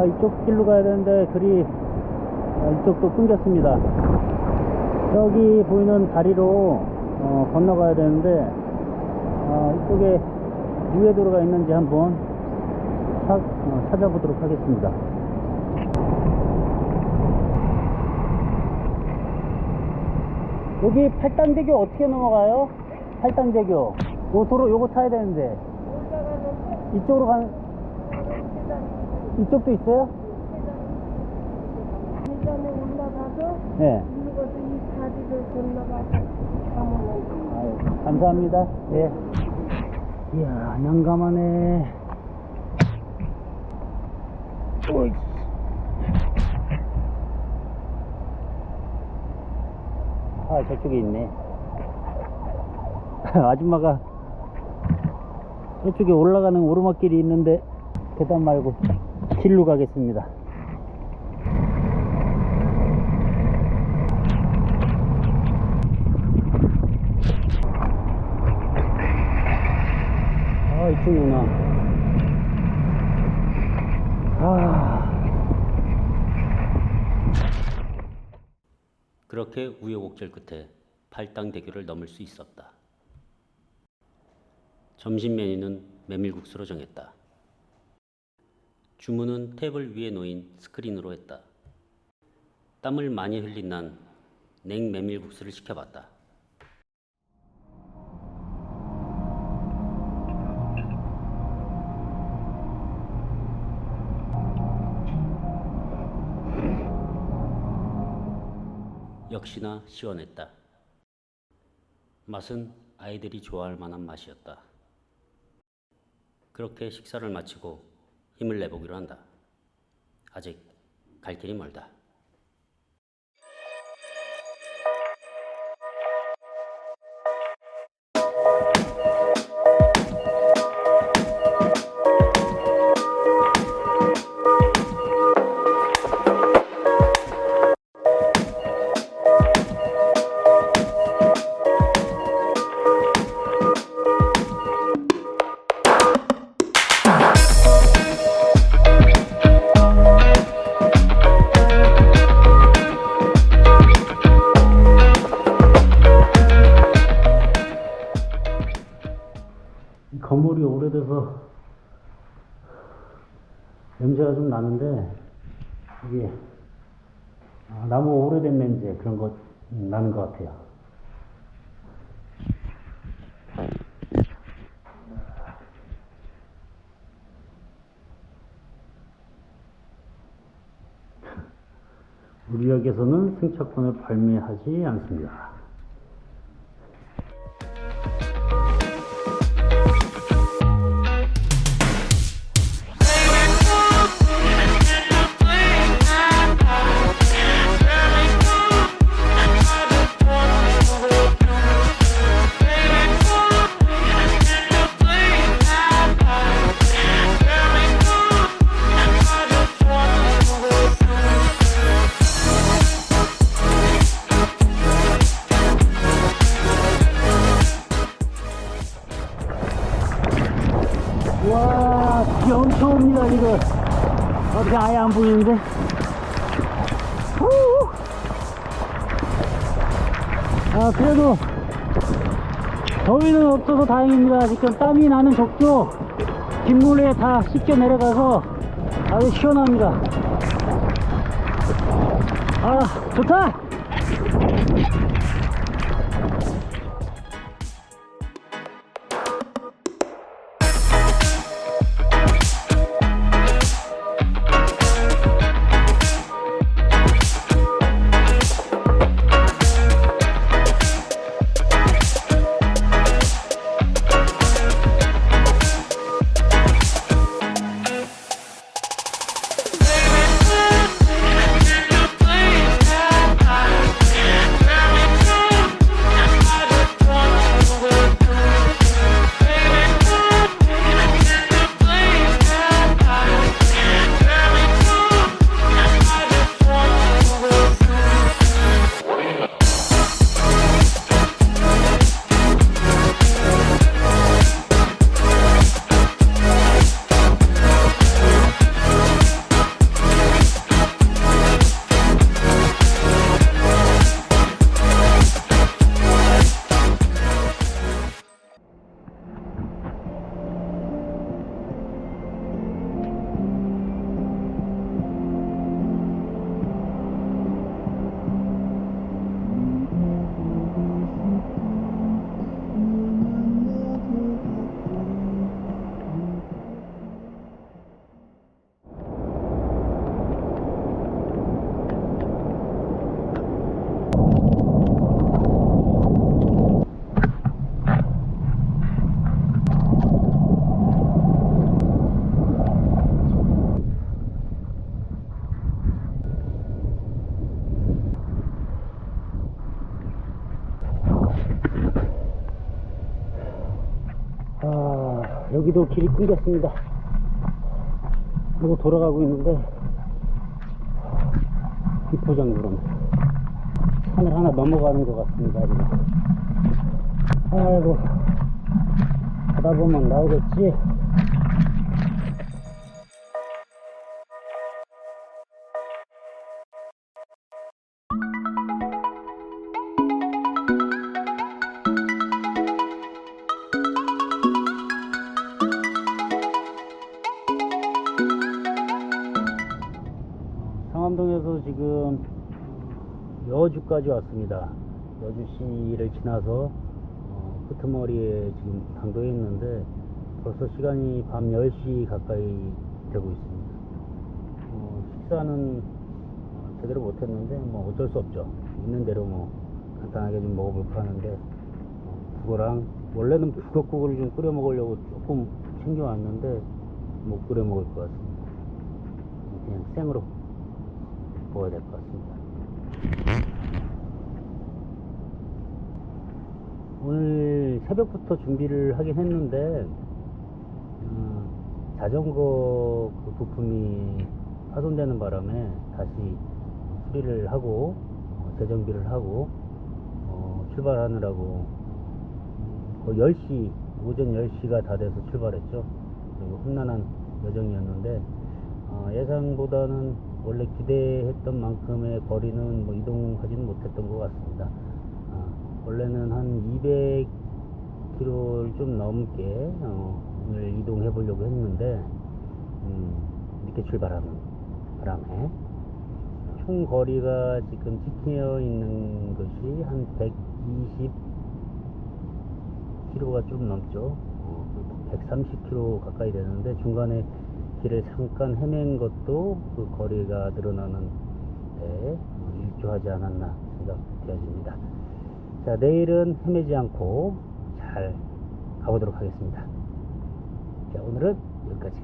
이쪽 길로 가야 되는데 글이 이쪽도 끊겼습니다. 저기 보이는 다리로 건너가야 되는데 이쪽에 우회도로가 있는지 한번 찾아보도록 하겠습니다. 여기 팔당대교 어떻게 넘어가요? 팔당대교 요 도로 요거 타야 되는데 이쪽으로 가는 이쪽도 있어요? 계단에 올라가서 네. 이곳에서 이 다리를 건너가서 가면 아유, 감사합니다. 예. 이야, 난감하네. 오이. 저쪽에 있네. 아줌마가 저쪽에 올라가는 오르막길이 있는데 계단 말고 길로 가겠습니다. 이쪽이구나. 그렇게 우여곡절 끝에 팔당대교를 넘을 수 있었다. 점심 메뉴는 메밀국수로 정했다. 주문은 테이블 위에 놓인 스크린으로 했다. 땀을 많이 흘린 난 냉메밀국수를 시켜봤다. 역시나 시원했다. 맛은 아이들이 좋아할 만한 맛이었다. 그렇게 식사를 마치고 힘을 내보기로 한다. 아직 갈 길이 멀다. 건물이 오래돼서 냄새가 좀 나는데 이게 나무 오래된 냄새 그런 거 나는 것 같아요. 우리 역에서는 승차권을 발매하지 않습니다. 와, 비 엄청 옵니다, 지금. 어떻게 아예 안 보이는데? 그래도 더위는 없어서 다행입니다. 지금 땀이 나는 적도 빗물에 다 씻겨 내려가서 아주 시원합니다. 좋다! 여기도 길이 끊겼습니다. 그리고 돌아가고 있는데 비포장구름 산을 하나 넘어가는 것 같습니다. 지금. 아이고, 가다 보면 나오겠지. 상암동에서 지금 여주까지 왔습니다. 여주시를 지나서 끄트머리에 지금 당도해 있는데 벌써 시간이 밤 10시 가까이 되고 있습니다. 식사는 제대로 못했는데 뭐 어쩔 수 없죠. 있는 대로 뭐 간단하게 좀 먹어볼까 하는데 그거랑 원래는 북엇국을 좀 끓여 먹으려고 조금 챙겨왔는데 못 끓여 먹을 것 같습니다. 그냥 생으로 먹어야 될 것 같습니다. 오늘 새벽부터 준비를 하긴 했는데 자전거 그 부품이 파손되는 바람에 다시 수리를 하고 재정비를 하고 출발하느라고 거의 10시 오전 10시가 다 돼서 출발했죠. 그리고 험난한 여정이었는데 예상보다는 원래 기대했던 만큼의 거리는 뭐 이동하지는 못했던 것 같습니다. 원래는 한 200km를 좀 넘게 오늘 이동해 보려고 했는데 이렇게 출발하는 바람에 총 거리가 지금 찍혀 있는 것이 한 120km가 좀 넘죠. 130km 가까이 되는데 중간에 길을 잠깐 헤맨 것도 그 거리가 늘어나는 데 일조하지 않았나 생각되어집니다. 자, 내일은 헤매지 않고 잘 가보도록 하겠습니다. 자, 오늘은 여기까지.